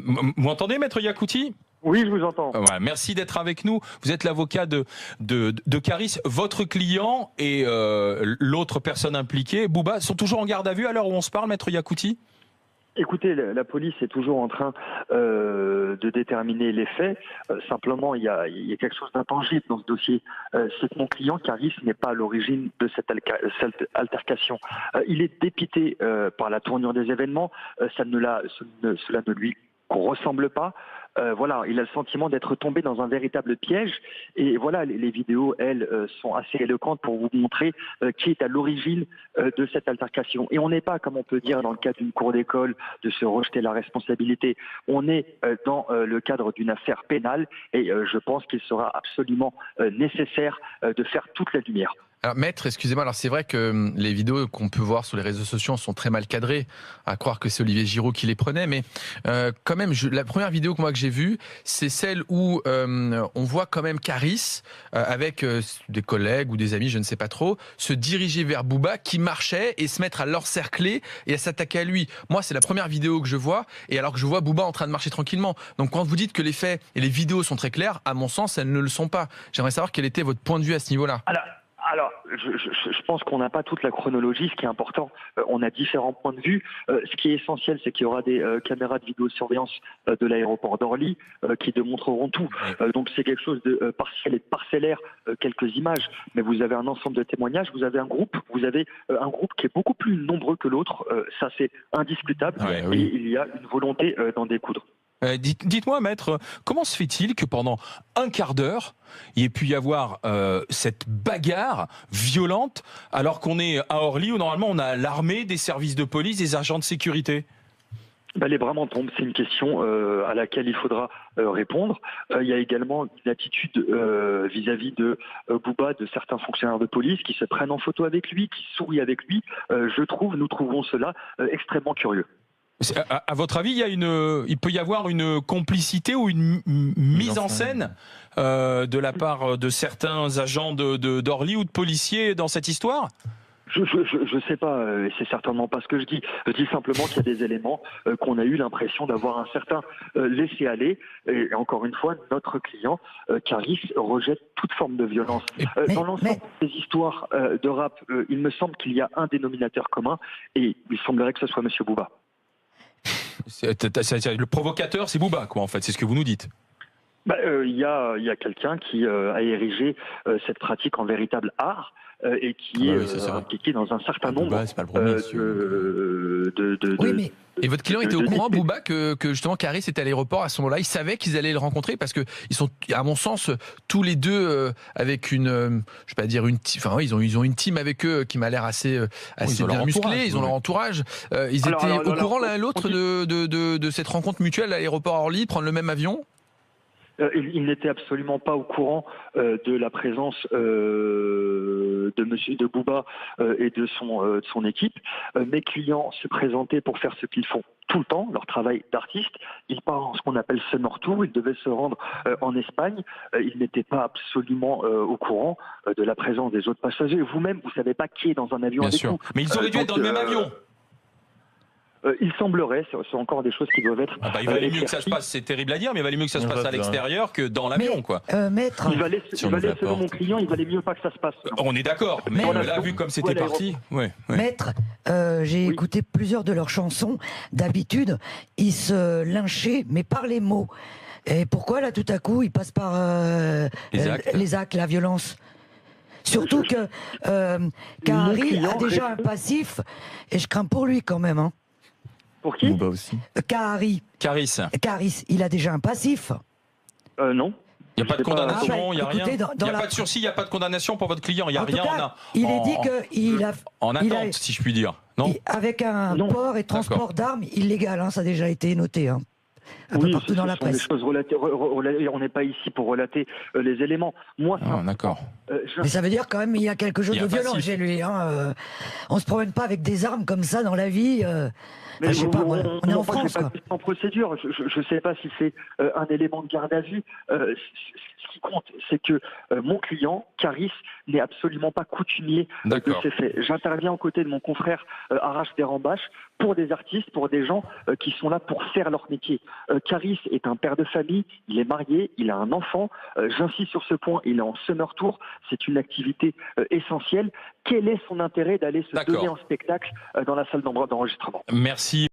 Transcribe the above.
Vous m'entendez, Maître Iacouti? Oui, je vous entends. Voilà, merci d'être avec nous. Vous êtes l'avocat de Caris. Votre client et l'autre personne impliquée, Bouba, sont toujours en garde à vue à l'heure où on se parle, Maître Iacouti? Écoutez, la police est toujours en train de déterminer les faits. Simplement, il y a quelque chose d'intangible dans ce dossier. C'est que mon client, Caris, n'est pas à l'origine de cette altercation. Il est dépité par la tournure des événements. Cela ne lui ressemble pas. Voilà, il a le sentiment d'être tombé dans un véritable piège. Et voilà, les vidéos, elles, sont assez éloquentes pour vous montrer qui est à l'origine de cette altercation. Et on n'est pas, comme on peut dire dans le cadre d'une cour d'école, de se rejeter la responsabilité. On est dans le cadre d'une affaire pénale et je pense qu'il sera absolument nécessaire de faire toute la lumière. Alors, maître, excusez-moi, alors c'est vrai que les vidéos qu'on peut voir sur les réseaux sociaux sont très mal cadrées, à croire que c'est Olivier Giraud qui les prenait, mais quand même, la première vidéo que j'ai vue, c'est celle où on voit quand même Caris, avec des collègues ou des amis, je ne sais pas trop, se diriger vers Bouba qui marchait et se mettre à l'encercler et à s'attaquer à lui. Moi, c'est la première vidéo que je vois, et alors que je vois Bouba en train de marcher tranquillement. Donc quand vous dites que les faits et les vidéos sont très clairs, à mon sens, elles ne le sont pas. J'aimerais savoir quel était votre point de vue à ce niveau-là. Alors, je pense qu'on n'a pas toute la chronologie. Ce qui est important, on a différents points de vue. Ce qui est essentiel, c'est qu'il y aura des caméras de vidéosurveillance de l'aéroport d'Orly qui démontreront tout. Donc c'est quelque chose de partiel et de parcellaire, quelques images. Mais vous avez un ensemble de témoignages. Vous avez un groupe qui est beaucoup plus nombreux que l'autre. Ça, c'est indiscutable. Ouais, oui. Et il y a une volonté d'en découdre. Dites-moi, maître, comment se fait-il que pendant un quart d'heure, il ait pu y avoir cette bagarre violente alors qu'on est à Orly où normalement on a l'armée, des services de police, des agents de sécurité? Les bras m'en tombent, c'est une question à laquelle il faudra répondre. Il y a également une attitude vis-à-vis de Bouba, de certains fonctionnaires de police qui se prennent en photo avec lui, qui sourient avec lui. Nous trouvons cela extrêmement curieux. À votre avis, il peut y avoir une complicité ou une mise en scène de la part de certains agents d'Orly ou de policiers dans cette histoire? Je sais pas, et c'est certainement pas ce que je dis. Je dis simplement qu'il y a des éléments qu'on a eu l'impression d'avoir un certain laisser-aller. Et encore une fois, notre client, Caris, rejette toute forme de violence. Dans l'ensemble des histoires de rap, il me semble qu'il y a un dénominateur commun, et il semblerait que ce soit Monsieur Bouba. Le provocateur, c'est Bouba, quoi, en fait, c'est ce que vous nous dites. Il y a quelqu'un qui a érigé cette pratique en véritable art et qui est dans un certain nombre Bouba, c'est pas le premier, Oui, mais... Et votre client était au courant, Bouba, que justement Caris était à l'aéroport à ce moment-là? Il savait qu'ils allaient le rencontrer parce que ils sont, à mon sens, tous les deux avec une, je vais pas dire une, enfin ils ont une team avec eux qui m'a l'air assez bien musclée. Ils ont leur entourage. Ils étaient au courant l'un et l'autre de cette rencontre mutuelle à l'aéroport Orly, prendre le même avion? Il n'était absolument pas au courant de la présence de Bouba et de son équipe. Mes clients se présentaient pour faire ce qu'ils font tout le temps, leur travail d'artiste. Ils partent en ce qu'on appelle Summer Tour. Ils devaient se rendre en Espagne. Ils n'étaient pas absolument au courant de la présence des autres passagers. Vous-même, vous savez pas qui est dans un avion avec vous. Mais ils auraient dû être dans le même avion. Il semblerait, c'est encore des choses qui doivent être. Il valait mieux que ça se passe, c'est terrible à dire, mais il valait mieux que ça se passe à l'extérieur que dans l'avion, quoi. Maître, selon mon client, il valait mieux pas que ça se passe. On est d'accord, mais là, vu comme c'était parti. Maître, j'ai écouté plusieurs de leurs chansons. D'habitude, ils se lynchaient, mais par les mots. Et pourquoi là, tout à coup, ils passent par les actes, la violence? Surtout que Kahari a déjà un passif, et je crains pour lui quand même. Hein. Pour qui? Bouba aussi. Caris, il a déjà un passif. Non. Il n'y a pas de condamnation, il n'y a rien. Il n'y a pas de sursis, il n'y a pas de condamnation pour votre client. Il n'y a rien. Il est dit qu'il a. En attente, si je puis dire. Non. Avec un port et transport d'armes illégal, hein, ça a déjà été noté. Hein. Un peu partout dans la presse. Des choses on n'est pas ici pour relater les éléments. Moi, d'accord. Mais ça veut dire quand même qu'il y a quelque chose de violent chez lui. Hein. On se promène pas avec des armes comme ça dans la vie. Mais je sais pas, on est en moi, France, j'ai pas quoi. vu en procédure. Je ne sais pas si c'est un élément de garde à vue. Ce qui compte, c'est que mon client, Caris, n'est absolument pas coutumier de D'accord. ces faits. J'interviens aux côtés de mon confrère Arash Derambache pour des artistes, pour des gens qui sont là pour faire leur métier. Caris est un père de famille, il est marié, il a un enfant. J'insiste sur ce point, il est en summer tour. C'est une activité essentielle. Quel est son intérêt d'aller se D'accord. donner en spectacle dans la salle d'enregistrement? Merci.